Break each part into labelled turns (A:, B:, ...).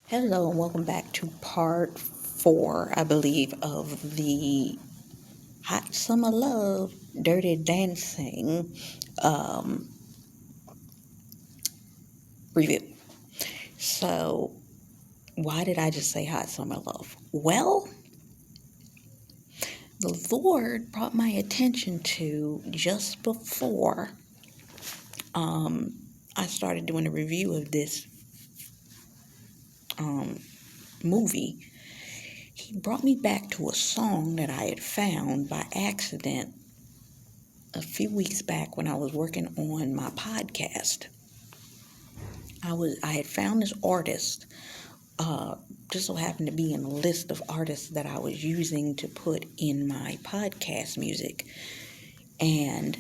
A: Hello and welcome back to part 4, I believe, of the Hot Summer Love Dirty Dancing review. So, why did I just say Hot Summer Love? Well, the Lord brought my attention to just before I started doing a review of this movie. He brought me back to a song that I had found by accident a few weeks back when I was working on my podcast. I had found this artist, just so happened to be in a list of artists that I was using to put in my podcast music, and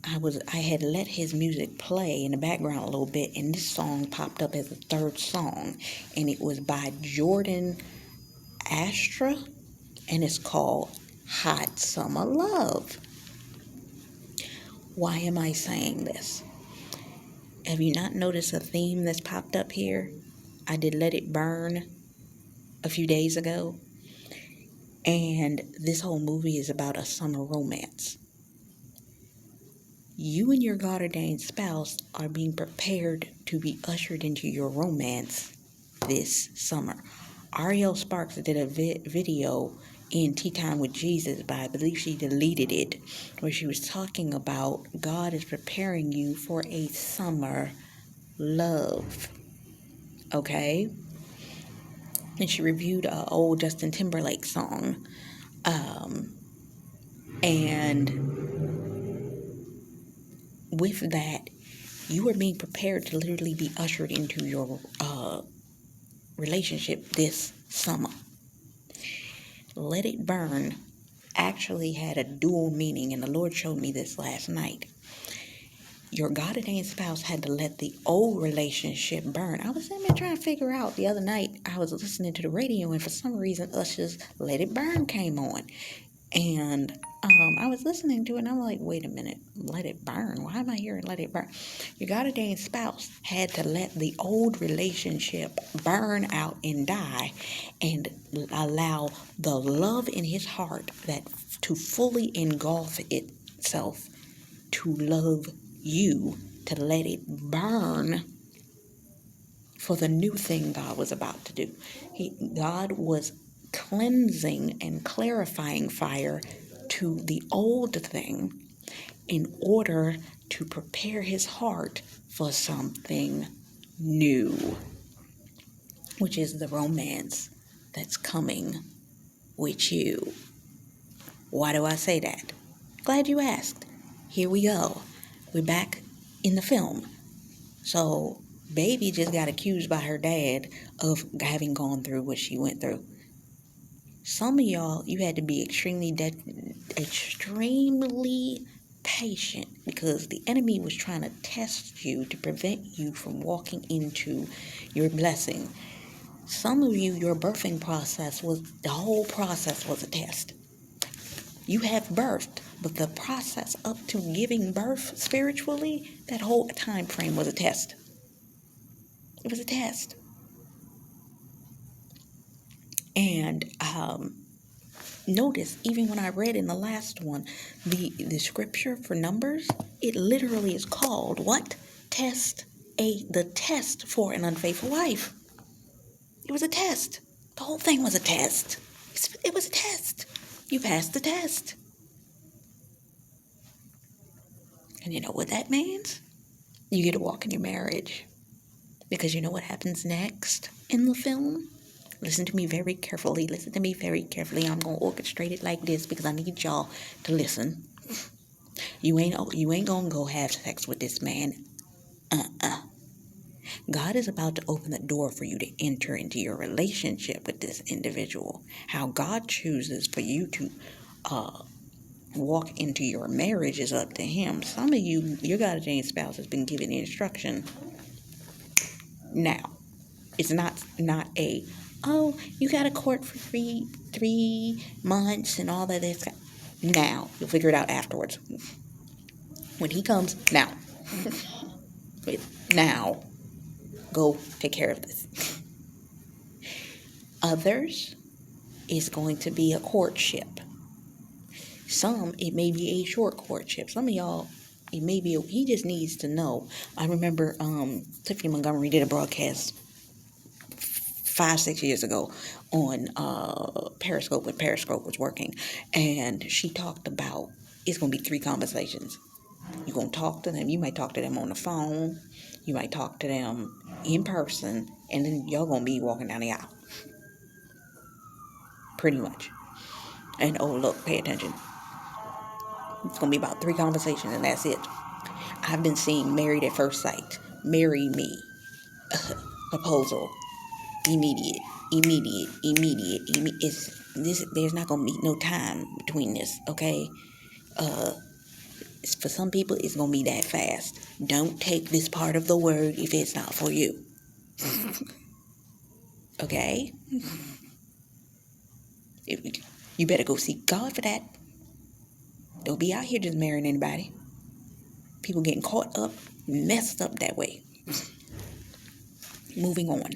A: I had let his music play in the background a little bit, and this song popped up as a third song, and it was by Jordan Astra, and it's called Hot Summer Love. Why am I saying this? Have you not noticed a theme that's popped up here? I did Let It Burn a few days ago, and this whole movie is about a summer romance. You and your God-ordained spouse are being prepared to be ushered into your romance this summer. Ariel Sparks did a video in Tea Time with Jesus, but I believe she deleted it, where she was talking about God is preparing you for a summer love. Okay? And she reviewed an old Justin Timberlake song. And with that, you are being prepared to literally be ushered into your relationship this summer. Let It Burn actually had a dual meaning, and the Lord showed me this last night. Your God-ordained spouse had to let the old relationship burn. I was sitting there trying to figure out the other night. I was listening to the radio, and for some reason, Usher's Let It Burn came on. And I was listening to it, and I'm like, wait a minute, let it burn? Why am I hearing let it burn? Your God-ordained spouse had to let the old relationship burn out and die and allow the love in his heart that to fully engulf itself to love you, to let it burn for the new thing God was about to do. God was cleansing and clarifying fire to the old thing in order to prepare his heart for something new, which is the romance that's coming with you. Why do I say that? Glad you asked. Here we go. We're back in the film. So, baby just got accused by her dad of having gone through what she went through. Some of y'all, you had to be extremely patient because the enemy was trying to test you to prevent you from walking into your blessing. Some of you, your birthing process the whole process was a test. You have birthed, but the process up to giving birth spiritually, that whole time frame was a test. It was a test. And notice, even when I read in the last one, the scripture for Numbers, it literally is called what? The test for an unfaithful wife. It was a test. The whole thing was a test. It was a test. You passed the test. And you know what that means? You get to walk in your marriage. Because you know what happens next in the film? Listen to me very carefully. Listen to me very carefully. I'm going to orchestrate it like this because I need y'all to listen. You ain't going to go have sex with this man. God is about to open the door for you to enter into your relationship with this individual. How God chooses for you to walk into your marriage is up to him. Some of you, your God-ordained spouse has been given instruction. Now, it's not a, oh, you got to court for three months and all that. Now, you'll figure it out afterwards. When he comes, now. Now, go take care of this. Others, it's going to be a courtship. Some, it may be a short courtship. Some of y'all, it may be, he just needs to know. I remember Tiffany Montgomery did a broadcast 5-6 years ago on Periscope when Periscope was working. And she talked about, it's going to be 3 conversations. You're going to talk to them. You might talk to them on the phone. You might talk to them in person. And then y'all going to be walking down the aisle. Pretty much. And oh, look, pay attention. It's going to be about 3 conversations and that's it. I've been seeing Married at First Sight. Marry me. Proposal. Immediate. It's this. There's not going to be no time between this, okay? For some people, it's going to be that fast. Don't take this part of the word if it's not for you. Okay? You better go seek God for that. Don't be out here just marrying anybody. People getting caught up, messed up that way. Moving on.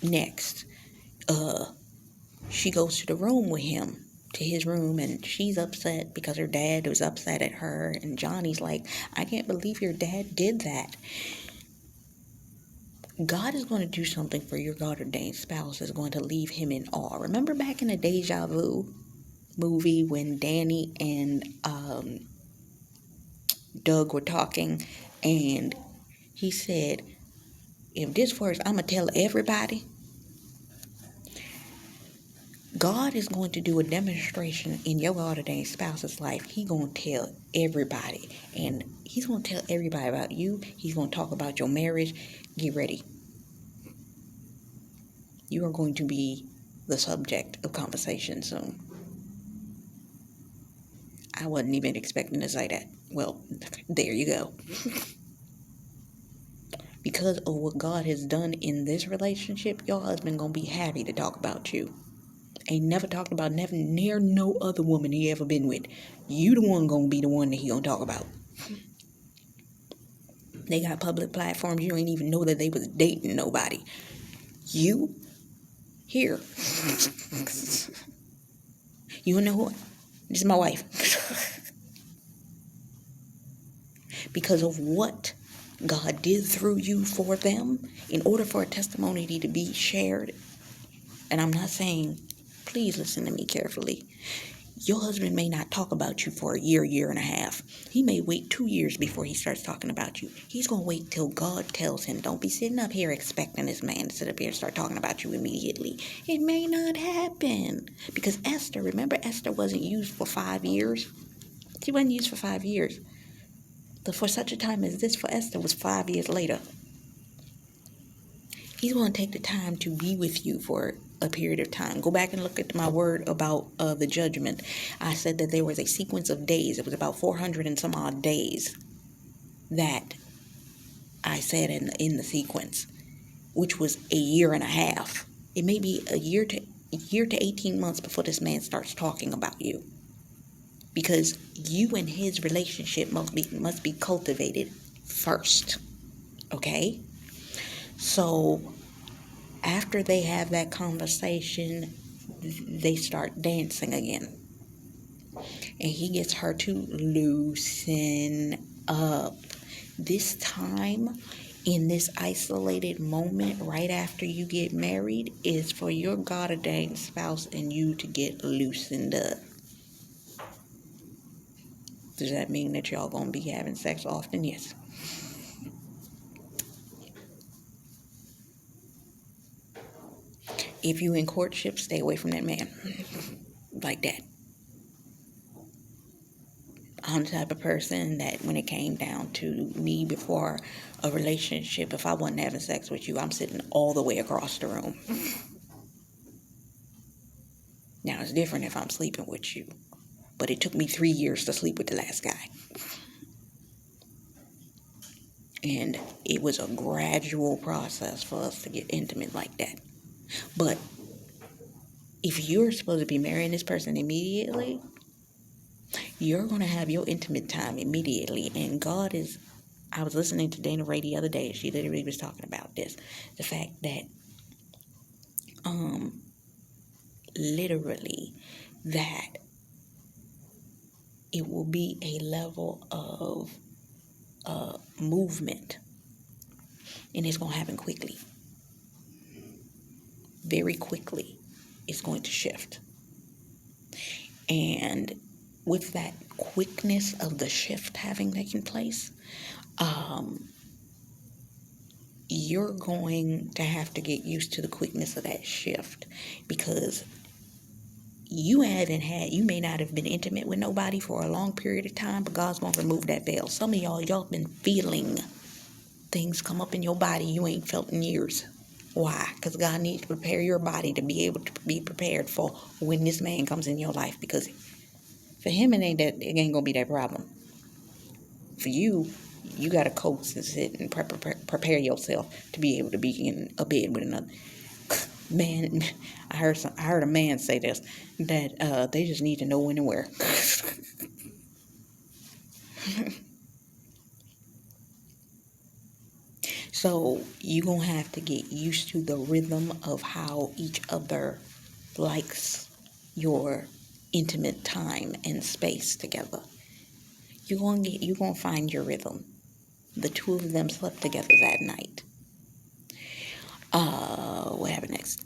A: Next, she goes to the room with him, to his room, and she's upset because her dad was upset at her, and Johnny's like, I can't believe your dad did that. God is going to do something for your God-ordained spouse is going to leave him in awe. Remember back in the Deja Vu movie when Danny and Doug were talking, and he said, if this works, I'm going to tell everybody. God is going to do a demonstration in your God-ordained spouse's life. He's going to tell everybody. And he's going to tell everybody about you. He's going to talk about your marriage. Get ready. You are going to be the subject of conversation soon. I wasn't even expecting to say that. Well, there you go. Because of what God has done in this relationship, your husband going to be happy to talk about you. Ain't never talked about near no other woman he ever been with. You the one gonna be the one that he gonna talk about. They got public platforms. You ain't even know that they was dating nobody. You here. You know who? This is my wife. Because of what God did through you for them, in order for a testimony to be shared, and I'm not saying, please listen to me carefully. Your husband may not talk about you for a year and a half. He may wait 2 years before he starts talking about you. He's going to wait till God tells him. Don't be sitting up here expecting this man to sit up here and start talking about you immediately. It may not happen. Because Esther, remember Esther wasn't used for 5 years? She wasn't used for 5 years. But for such a time as this for Esther was 5 years later. He's going to take the time to be with you for a period of time. Go back and look at my word about the judgment. I said that there was a sequence of days. It was about 400 and some odd days that I said in the sequence, which was a year and a half. It may be a year to 18 months before this man starts talking about you. Because you and his relationship must be cultivated first. Okay? So after they have that conversation, they start dancing again. And he gets her to loosen up. This time, in this isolated moment, right after you get married, is for your God-ordained spouse and you to get loosened up. Does that mean that y'all gonna be having sex often? Yes. If you in courtship, stay away from that man. Like that. I'm the type of person that when it came down to me before a relationship, if I wasn't having sex with you, I'm sitting all the way across the room. Now, it's different if I'm sleeping with you. But it took me 3 years to sleep with the last guy. And it was a gradual process for us to get intimate like that. But if you're supposed to be marrying this person immediately, you're going to have your intimate time immediately. And God is I was listening to Dana Ray the other day. She literally was talking about this. The fact that, literally, that it will be a level of movement, and it's going to happen quickly. Very quickly, it's going to shift. And with that quickness of the shift having taken place, you're going to have to get used to the quickness of that shift, because you may not have been intimate with nobody for a long period of time, but God's going to remove that veil. Some of y'all been feeling things come up in your body you ain't felt in years. Why? Because God needs to prepare your body to be able to be prepared for when this man comes in your life, because for him, it ain't gonna be that problem. For you, you gotta coax and sit and prepare yourself to be able to be in a bed with another man. I heard a man say this, that they just need to know when and where. So you're gonna have to get used to the rhythm of how each other likes your intimate time and space together. You're gonna find your rhythm. The two of them slept together that night. What happened next?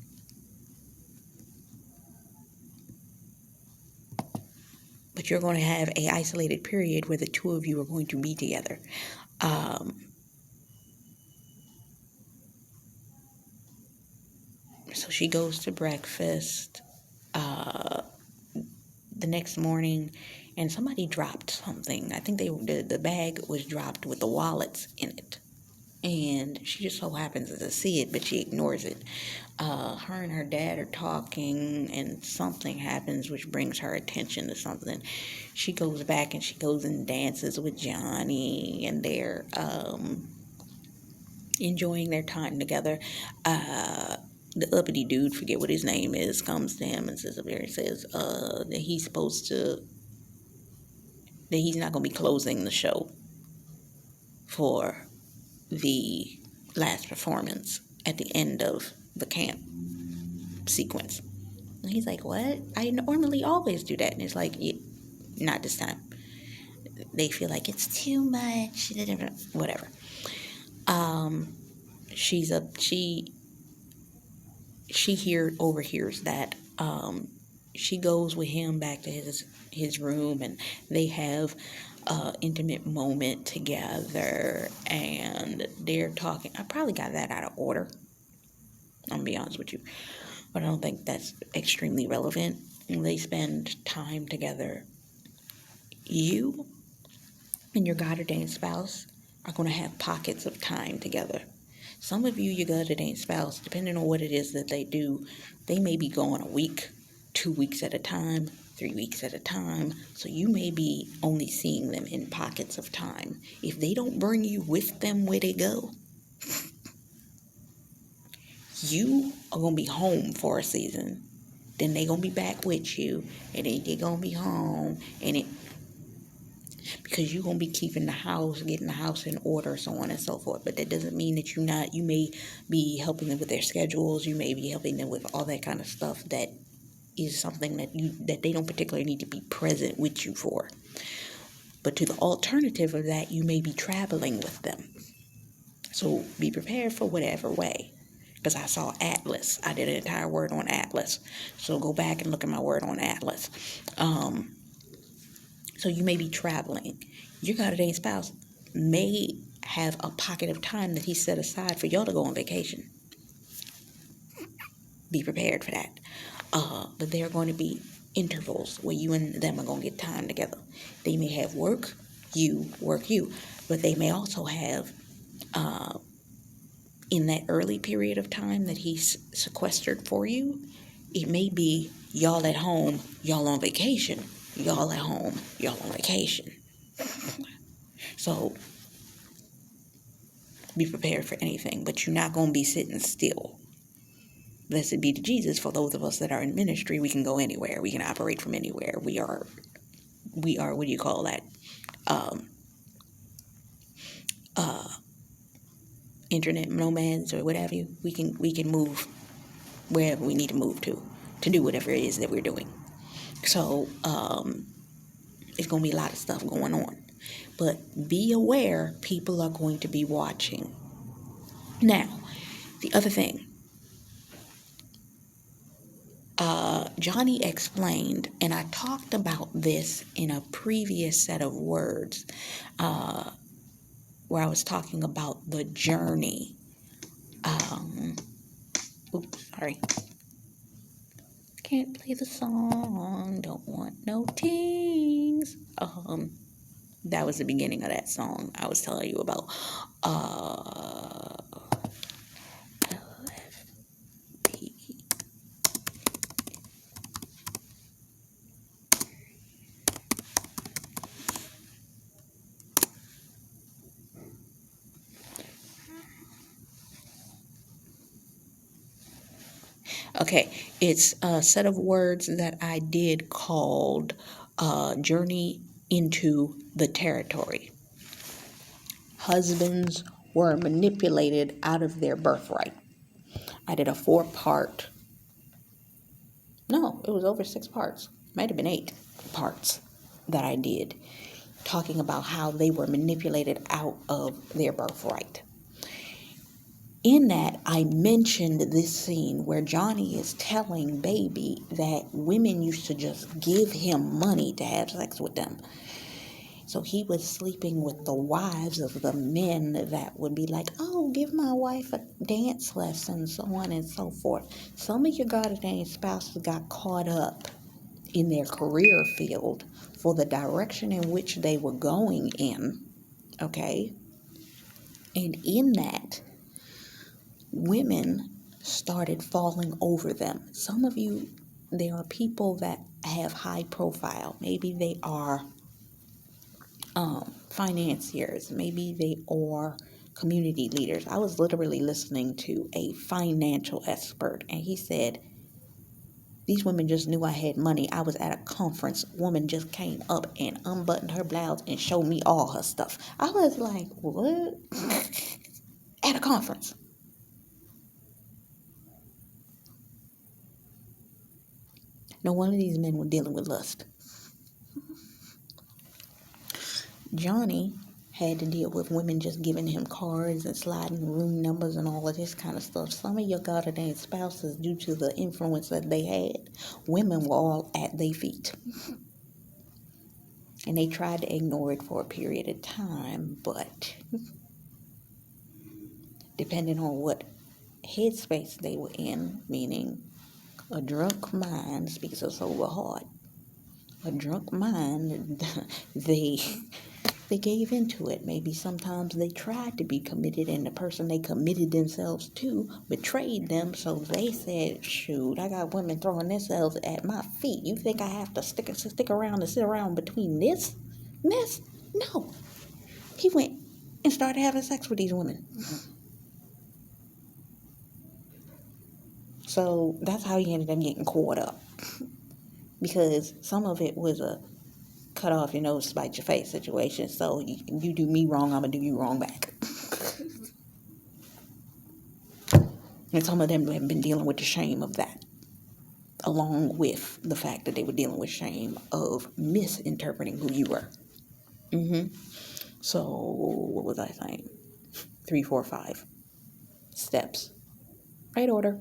A: But you're going to have a isolated period where the two of you are going to be together. So she goes to breakfast the next morning, and somebody dropped something. I think the bag was dropped with the wallets in it. And she just so happens to see it, but she ignores it. Her and her dad are talking, and something happens which brings her attention to something. She goes back and she goes and dances with Johnny, and they're enjoying their time together. The uppity dude, forget what his name is, comes to him and says that he's not going to be closing the show for the last performance at the end of the camp sequence. And he's like, what? I normally always do that. And it's like, yeah, not this time. They feel like it's too much, whatever. She overhears that. She goes with him back to his room, and they have intimate moment together, and they're talking. I probably got that out of order, I'm gonna be honest with you, but I don't think that's extremely relevant. They spend time together. You and your God ordained spouse are going to have pockets of time together. Some of you, your God ordained spouse, depending on what it is that they do, they may be going a week, 2 weeks at a time, 3 weeks at a time. So you may be only seeing them in pockets of time. If they don't bring you with them where they go, you are going to be home for a season. Then they're going to be back with you, and then they're going to be home, because you're going to be keeping the house, getting the house in order, so on and so forth. But that doesn't mean that you may be helping them with their schedules. You may be helping them with all that kind of stuff that is something that they don't particularly need to be present with you for. But to the alternative of that, you may be traveling with them. So be prepared for whatever way. Because I saw Atlas. I did an entire word on Atlas. So go back and look at my word on Atlas. So you may be traveling. Your God ordained spouse may have a pocket of time that he set aside for y'all to go on vacation. Be prepared for that. But there are going to be intervals where you and them are going to get time together. They may have work you. But they may also have, in that early period of time that he's sequestered for you, it may be y'all at home, y'all on vacation. Y'all at home, y'all on vacation. So be prepared for anything, but you're not going to be sitting still. Blessed be to Jesus. For those of us that are in ministry, we can go anywhere. We can operate from anywhere. We are what do you call that? internet nomads or whatever you, we can move wherever we need to move to do whatever it is that we're doing. So it's going to be a lot of stuff going on. But be aware, people are going to be watching. Now, the other thing, Johnny explained, and I talked about this in a previous set of words, where I was talking about the journey. Oops, sorry. Can't play the song. Don't want no tings. That was the beginning of that song I was telling you about. Okay, it's a set of words that I did called Journey into the Territory. Husbands were manipulated out of their birthright. I did a 4-part, no, it was over 6 parts, might have been 8 parts that I did, talking about how they were manipulated out of their birthright. In that, I mentioned this scene where Johnny is telling Baby that women used to just give him money to have sex with them. So he was sleeping with the wives of the men that would be like, oh, give my wife a dance lesson, so on and so forth. Some of your God-ordained spouses got caught up in their career field for the direction in which they were going in, okay? And in that, women started falling over them. Some of you, there are people that have high profile. Maybe they are financiers. Maybe they are community leaders. I was literally listening to a financial expert, and he said, these women just knew I had money. I was at a conference. Woman just came up and unbuttoned her blouse and showed me all her stuff. I was like, what? At a conference. No one of these men were dealing with lust. Johnny had to deal with women just giving him cards and sliding room numbers and all of this kind of stuff. Some of your God-ordained spouses, due to the influence that they had, women were all at their feet. And they tried to ignore it for a period of time, but depending on what headspace they were in, meaning a drunk mind speaks a sober heart. A drunk mind, they gave into it. Maybe sometimes they tried to be committed, and the person they committed themselves to betrayed them, so they said, shoot, I got women throwing themselves at my feet. You think I have to stick around and sit around between this mess? No. He went and started having sex with these women. So that's how he ended up getting caught up. Because some of it was a cut off your nose, spite your face situation. So you do me wrong, I'm going to do you wrong back. And some of them have been dealing with the shame of that, along with the fact that they were dealing with shame of misinterpreting who you were. So, what was I saying? 3, 4, 5 steps. Right order.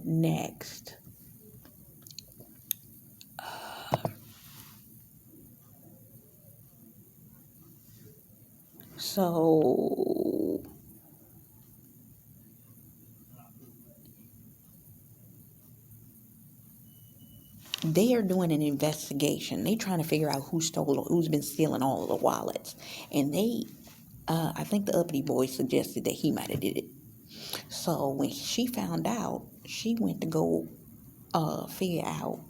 A: Next. So, they are doing an investigation. They're trying to figure out who's been stealing all of the wallets. And I think the uppity boy suggested that he might have did it. So when she found out, she went to go figure out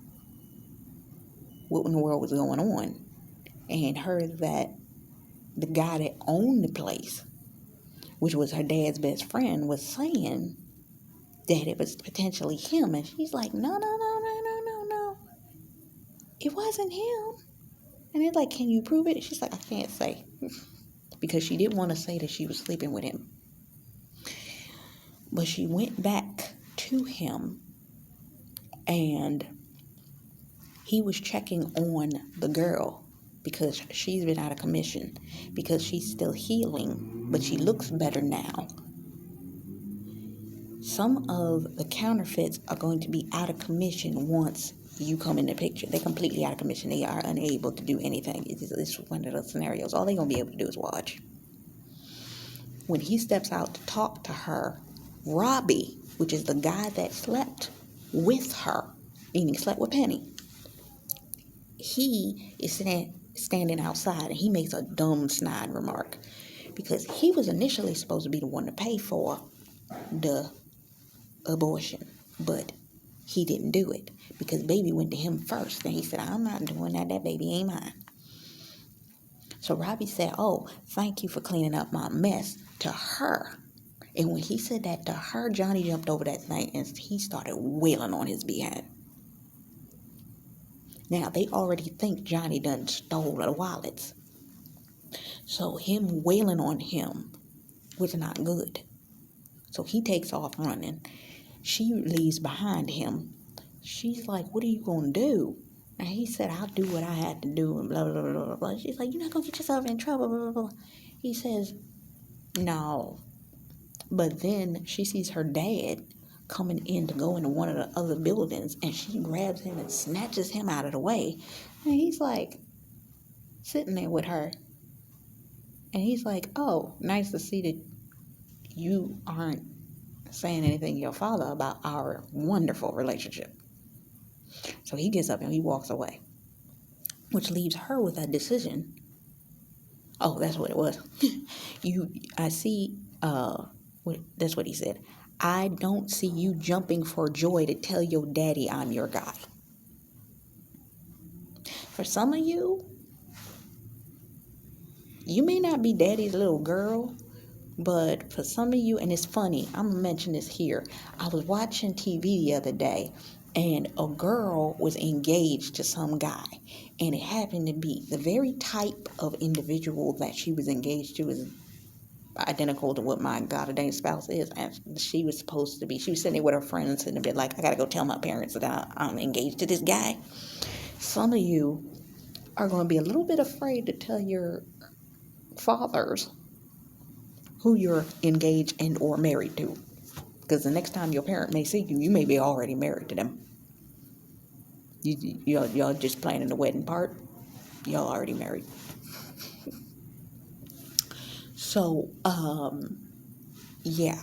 A: what in the world was going on, and heard that the guy that owned the place, which was her dad's best friend, was saying that it was potentially him. And she's like, no, it wasn't him. And they're like, can you prove it? She's like, I can't say. because she didn't want to say that she was sleeping with him. But she went back to him, and he was checking on the girl because she's been out of commission, because she's still healing, but she looks better now. Some of the counterfeits are going to be out of commission once you come in the picture. They're completely out of commission. They are unable to do anything. It's one of those scenarios. All they're going to be able to do is watch. When he steps out to talk to her, Robbie, which is the guy that slept with her, meaning slept with Penny, he is standing outside, and he makes a dumb snide remark because he was initially supposed to be the one to pay for the abortion, but he didn't do it because baby went to him first, and he said, I'm not doing that. That baby ain't mine. So Robbie said, oh, thank you for cleaning up my mess, to her. And when he said that to her, Johnny jumped over that thing and he started wailing on his behalf. Now, they already think Johnny done stole the wallets. So him wailing on him was not good. So he takes off running. She leaves behind him. She's like, what are you going to do? And he said, I'll do what I had to do, and blah, blah, blah, blah, blah. She's like, you're not going to get yourself in trouble, blah, blah, blah. He says, no. But then she sees her dad coming in to go into one of the other buildings, and she grabs him and snatches him out of the way. And he's like, sitting there with her. And he's like, oh, nice to see that you aren't saying anything to your father about our wonderful relationship. So he gets up and he walks away, which leaves her with a decision. Oh, that's what it was. That's what he said. I don't see you jumping for joy to tell your daddy I'm your guy. For some of you, you may not be daddy's little girl, but for some of you, and it's funny, I'm going to mention this here. I was watching TV the other day, and a girl was engaged to some guy, and it happened to be the very type of individual that she was engaged to is identical to what my God-ordained spouse is. And she was sitting there with her friends in the bed like, I got to go tell my parents that I'm engaged to this guy. Some of you are going to be a little bit afraid to tell your fathers who you're engaged and or married to, because the next time your parent may see you, you may be already married to them. Y'all just planning the wedding part. Y'all already married. So, yeah.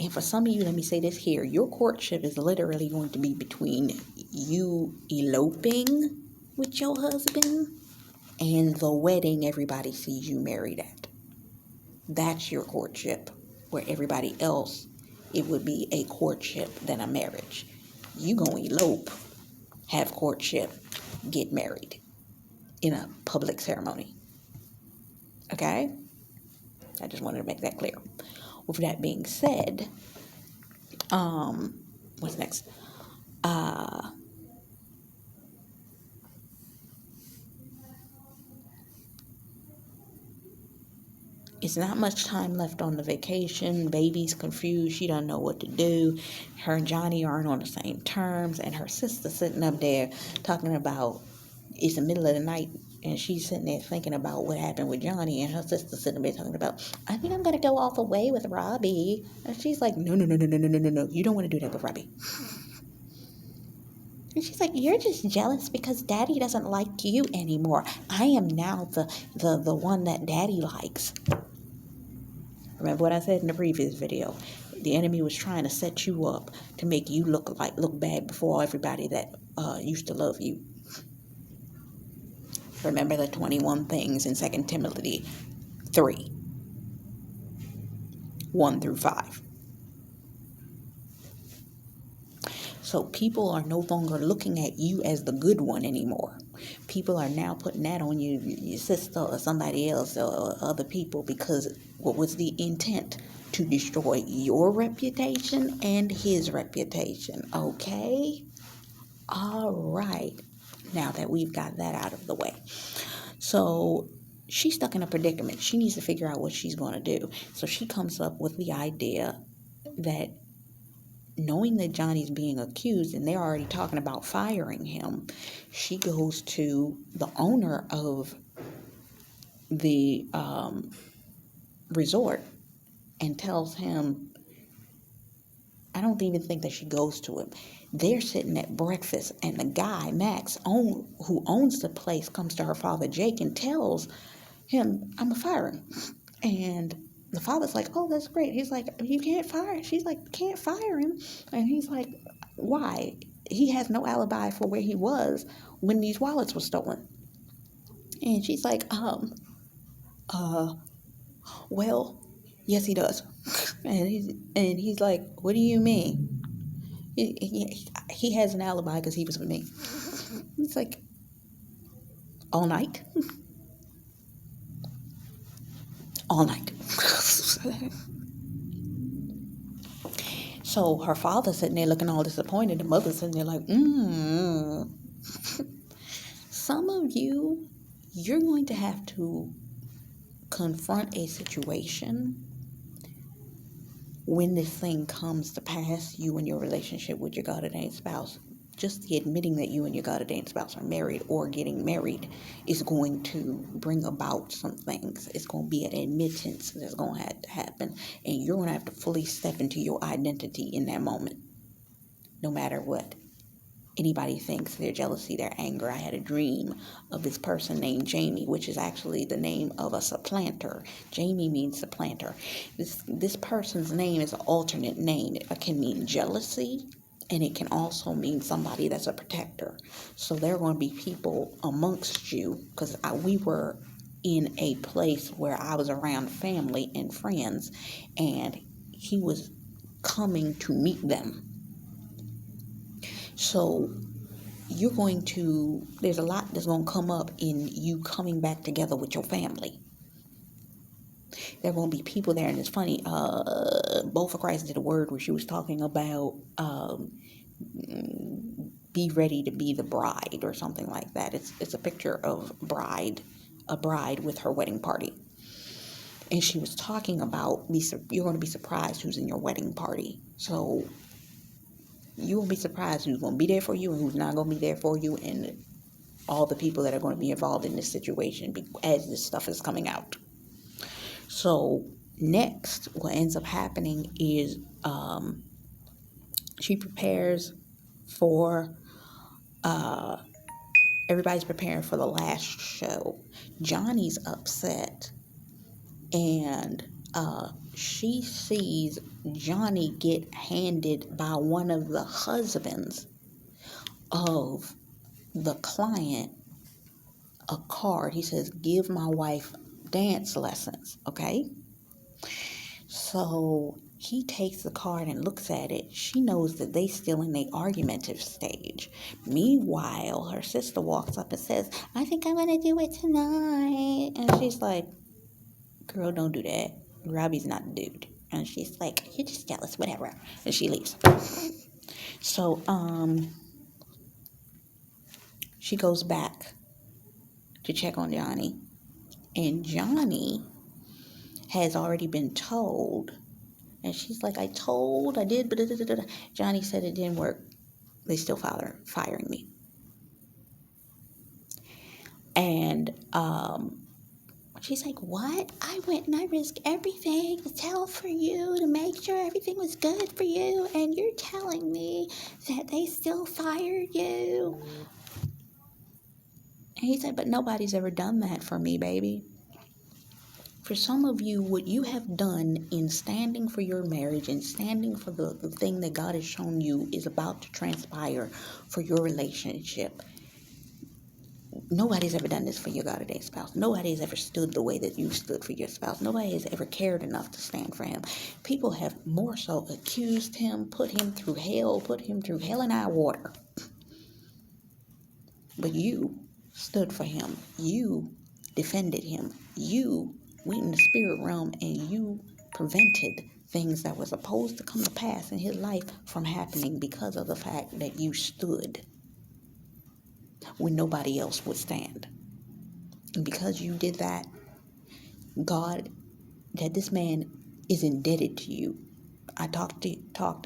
A: And for some of you, let me say this here. Your courtship is literally going to be between you eloping with your husband and the wedding everybody sees you married at. That's your courtship. Where everybody else, it would be a courtship than a marriage. You gonna elope, have courtship, get married in a public ceremony. Okay? I just wanted to make that clear. With that being said, what's next? It's not much time left on the vacation. Baby's confused. She don't know what to do. Her and Johnny aren't on the same terms. And her sister sitting up there talking about, it's the middle of the night, and she's sitting there thinking about what happened with Johnny. And her sister sitting there talking about, I think I'm going to go all the way with Robbie. And she's like, no. You don't want to do that with Robbie. And she's like, you're just jealous because Daddy doesn't like you anymore. I am now the one that Daddy likes. Remember what I said in the previous video. The enemy was trying to set you up to make you look bad before everybody that used to love you. Remember the 21 things in 2 Timothy 3, 1 through 5. So people are no longer looking at you as the good one anymore. People are now putting that on you, your sister or somebody else or other people, because what was the intent? To destroy your reputation and his reputation. Okay? All right. Now that we've got that out of the way. So she's stuck in a predicament. She needs to figure out what she's going to do. So she comes up with the idea that, knowing that Johnny's being accused and they're already talking about firing him, she goes to the owner of the resort and tells him, I don't even think that she goes to him. They're sitting at breakfast, and the guy, Max, who owns the place, comes to her father, Jake, and tells him, I'm going to fire him. And the father's like, oh, that's great. He's like, you can't fire him. She's like, can't fire him. And he's like, why? He has no alibi for where he was when these wallets were stolen. And she's like, well, yes, he does. And he's like, what do you mean? He has an alibi because he was with me. It's like, all night? All night. So her father's sitting there looking all disappointed. The mother's sitting there like, Some of you, you're going to have to confront a situation when this thing comes to pass, you and your relationship with your God-ordained spouse. Just the admitting that you and your God-ordained spouse are married or getting married is going to bring about some things. It's going to be an admittance that's going to have to happen. And you're going to have to fully step into your identity in that moment, no matter what anybody thinks, their jealousy, their anger. I had a dream of this person named Jamie, which is actually the name of a supplanter. Jamie means supplanter. This person's name is an alternate name. It can mean jealousy, and it can also mean somebody that's a protector. So there are going to be people amongst you, because we were in a place where I was around family and friends, and he was coming to meet them. So there's a lot that's going to come up in you coming back together with your family. There are going to be people there, and it's funny, Bold for Christ did a word where she was talking about be ready to be the bride or something like that. It's a picture of a bride with her wedding party. And she was talking about, you're going to be surprised who's in your wedding party. So you will be surprised who's going to be there for you and who's not going to be there for you, and all the people that are going to be involved in this situation as this stuff is coming out. So next, what ends up happening is she prepares for, everybody's preparing for the last show. Johnny's upset, and she sees Johnny get handed by one of the husbands of the client a card. He says, give my wife dance lessons, okay? So he takes the card and looks at it. She knows that they still in the argumentative stage. Meanwhile, her sister walks up and says, I think I'm going to do it tonight. And she's like, girl, don't do that. Robbie's not the dude. And she's like, you're just jealous, whatever. And she leaves. So, she goes back to check on Johnny. And Johnny has already been told. And she's like, I did, but Johnny said it didn't work. They still firing me. And she's like, what? I went and I risked everything to tell for you, to make sure everything was good for you, and you're telling me that they still fired you? And he said, but nobody's ever done that for me, baby. For some of you, what you have done in standing for your marriage and standing for the thing that God has shown you is about to transpire for your relationship. Nobody's ever done this for your God-ordained spouse. Nobody has ever stood the way that you stood for your spouse. Nobody has ever cared enough to stand for him. People have more so accused him, put him through hell and high water. But you stood for him. You defended him. You went in the spirit realm and you prevented things that were supposed to come to pass in his life from happening because of the fact that you stood when nobody else would stand. And because you did that, God, that this man is indebted to you. I talked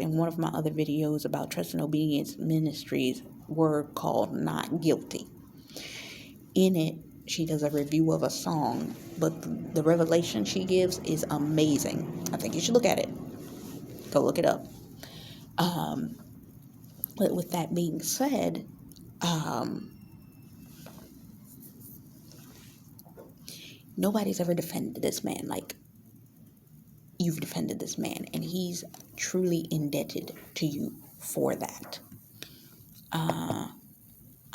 A: in one of my other videos about Trust and Obedience Ministries word called Not Guilty. In it, she does a review of a song, but the revelation she gives is amazing. I think you should look at it. Go look it up. But with that being said, nobody's ever defended this man like you've defended this man, and he's truly indebted to you for that.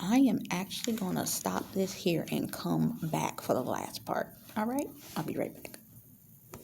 A: I am actually going to stop this here and come back for the last part. All right? I'll be right back.